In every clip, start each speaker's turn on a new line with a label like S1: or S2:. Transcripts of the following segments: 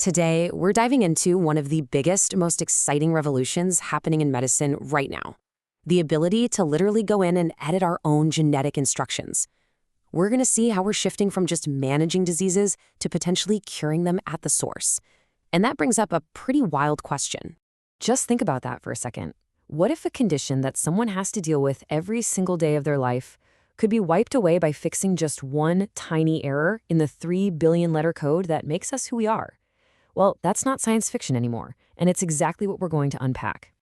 S1: Today, we're diving into one of the biggest, most exciting revolutions happening in medicine right now. The ability to literally go in and edit our own genetic instructions. We're going to see how we're shifting from just managing diseases to potentially curing them at the source. And that brings up a pretty wild question. Just think about that for a second. What if a condition that someone has to deal with every single day of their life could be wiped away by fixing just one tiny error in the 3 billion letter code that makes us who we are? Well, that's not science fiction anymore, and it's exactly what we're going to unpack.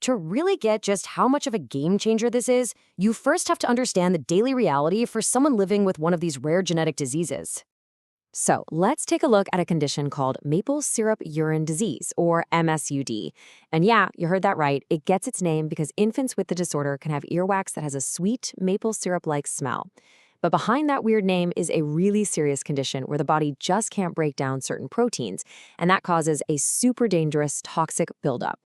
S1: To really get just how much of a game changer this is, you first have to understand the daily reality for someone living with one of these rare genetic diseases. So let's take a look at a condition called Maple Syrup Urine Disease, or MSUD. And yeah, you heard that right. It gets its name because infants with the disorder can have earwax that has a sweet maple syrup-like smell. But behind that weird name is a really serious condition where the body just can't break down certain proteins, and that causes a super dangerous toxic buildup.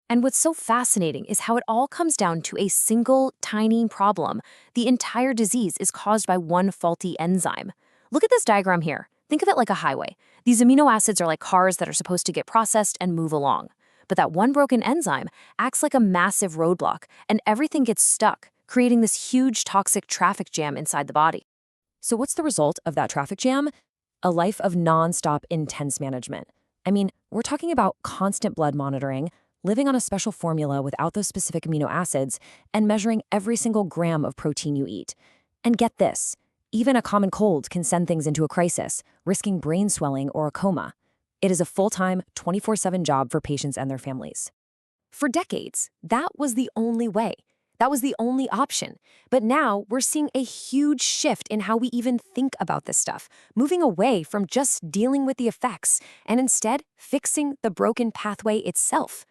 S1: And what's so fascinating is how it all comes down to a single tiny problem. The entire disease is caused by one faulty enzyme. Look at this diagram here. Think of it like a highway. These amino acids are like cars that are supposed to get processed and move along. But that one broken enzyme acts like a massive roadblock, and everything gets stuck, creating this huge toxic traffic jam inside the body. So what's the result of that traffic jam? A life of non-stop intense management. I mean, we're talking about constant blood monitoring, living on a special formula without those specific amino acids, and measuring every single gram of protein you eat. And get this, even a common cold can send things into a crisis, risking brain swelling or a coma. It is a full-time, 24/7 job for patients and their families. For decades, that was the only way. That was the only option. But now we're seeing a huge shift in how we even think about this stuff, moving away from just dealing with the effects and instead fixing the broken pathway itself.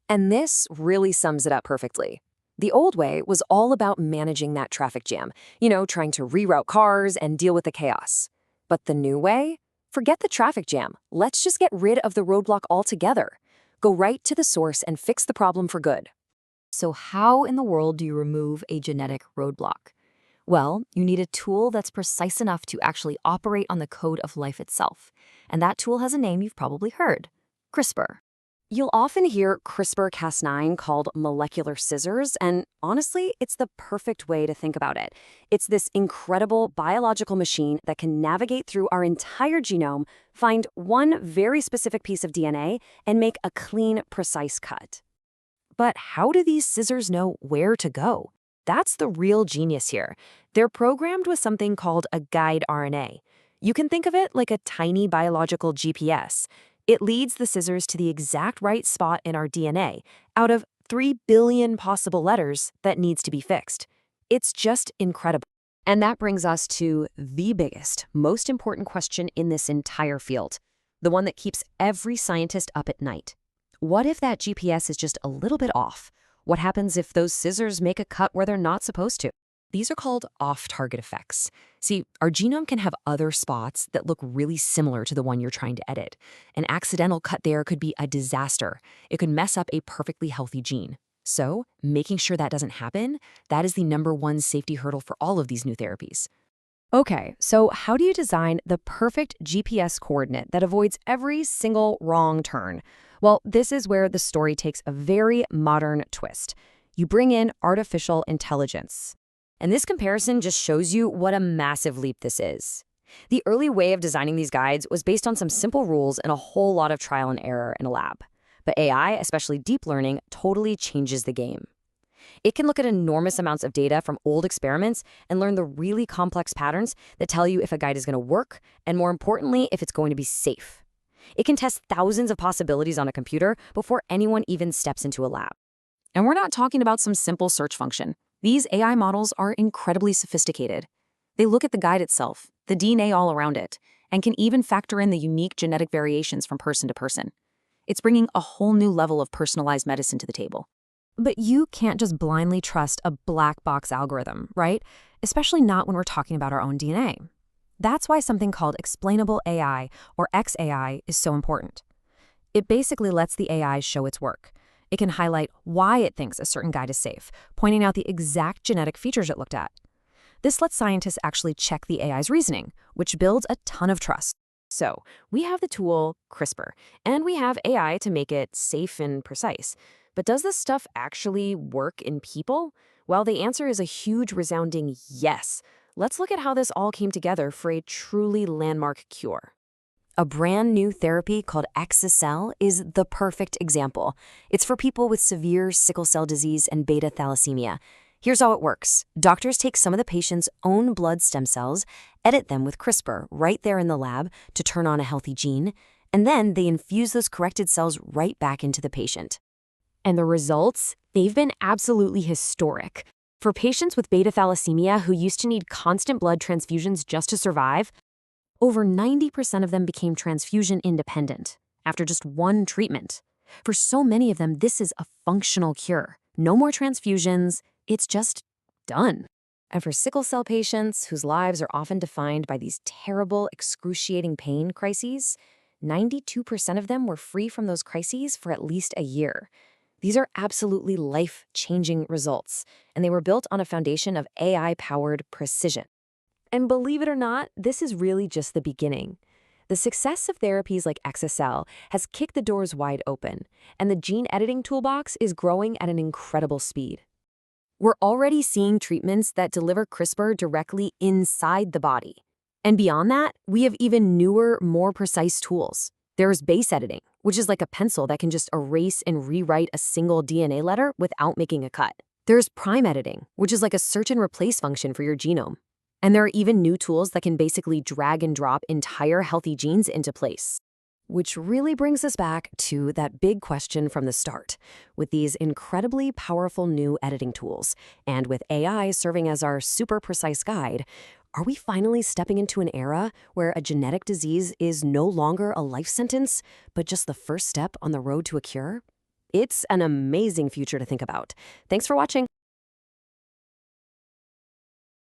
S1: And this really sums it up perfectly. The old way was all about managing that traffic jam, trying to reroute cars and deal with the chaos. But the new way? Forget the traffic jam. Let's just get rid of the roadblock altogether. Go right to the source and fix the problem for good. So how in the world do you remove a genetic roadblock? Well, you need a tool that's precise enough to actually operate on the code of life itself. And that tool has a name you've probably heard: CRISPR. You'll often hear CRISPR-Cas9 called molecular scissors, and honestly, it's the perfect way to think about it. It's this incredible biological machine that can navigate through our entire genome, find one very specific piece of DNA, and make a clean, precise cut. But how do these scissors know where to go? That's the real genius here. They're programmed with something called a guide RNA. You can think of it like a tiny biological GPS. It leads the scissors to the exact right spot in our DNA, out of 3 billion possible letters that needs to be fixed. It's just incredible. And that brings us to the biggest, most important question in this entire field, the one that keeps every scientist up at night. What if that GPS is just a little bit off? What happens if those scissors make a cut where they're not supposed to? These are called off-target effects. See, our genome can have other spots that look really similar to the one you're trying to edit. An accidental cut there could be a disaster. It could mess up a perfectly healthy gene. So, making sure that doesn't happen, that is the #1 safety hurdle for all of these new therapies. Okay, so how do you design the perfect GPS coordinate that avoids every single wrong turn? Well, this is where the story takes a very modern twist. You bring in artificial intelligence. And this comparison just shows you what a massive leap this is. The early way of designing these guides was based on some simple rules and a whole lot of trial and error in a lab. But AI, especially deep learning, totally changes the game. It can look at enormous amounts of data from old experiments and learn the really complex patterns that tell you if a guide is going to work, and more importantly, if it's going to be safe. It can test thousands of possibilities on a computer before anyone even steps into a lab. And we're not talking about some simple search function. These AI models are incredibly sophisticated. They look at the guide itself, the DNA all around it, and can even factor in the unique genetic variations from person to person. It's bringing a whole new level of personalized medicine to the table. But you can't just blindly trust a black box algorithm, right? Especially not when we're talking about our own DNA. That's why something called explainable AI, or XAI, is so important. It basically lets the AI show its work. It can highlight why it thinks a certain guide is safe, pointing out the exact genetic features it looked at. This lets scientists actually check the AI's reasoning, which builds a ton of trust. So, we have the tool CRISPR, and we have AI to make it safe and precise. But does this stuff actually work in people? Well, the answer is a huge resounding yes. Let's look at how this all came together for a truly landmark cure. A brand new therapy called exa-cel is the perfect example. It's for people with severe sickle cell disease and beta thalassemia. Here's how it works. Doctors take some of the patient's own blood stem cells, edit them with CRISPR right there in the lab to turn on a healthy gene, and then they infuse those corrected cells right back into the patient. And the results? They've been absolutely historic. For patients with beta thalassemia who used to need constant blood transfusions just to survive, over 90% of them became transfusion independent after just one treatment. For so many of them, this is a functional cure. No more transfusions, it's just done. And for sickle cell patients whose lives are often defined by these terrible, excruciating pain crises, 92% of them were free from those crises for at least a year. These are absolutely life-changing results, and they were built on a foundation of AI-powered precision. And believe it or not, this is really just the beginning. The success of therapies like exa-cel has kicked the doors wide open, and the gene editing toolbox is growing at an incredible speed. We're already seeing treatments that deliver CRISPR directly inside the body. And beyond that, we have even newer, more precise tools. There's base editing, which is like a pencil that can just erase and rewrite a single DNA letter without making a cut. There's prime editing, which is like a search and replace function for your genome. And there are even new tools that can basically drag and drop entire healthy genes into place. Which really brings us back to that big question from the start. With these incredibly powerful new editing tools, and with AI serving as our super precise guide, are we finally stepping into an era where a genetic disease is no longer a life sentence, but just the first step on the road to a cure? It's an amazing future to think about. Thanks for watching.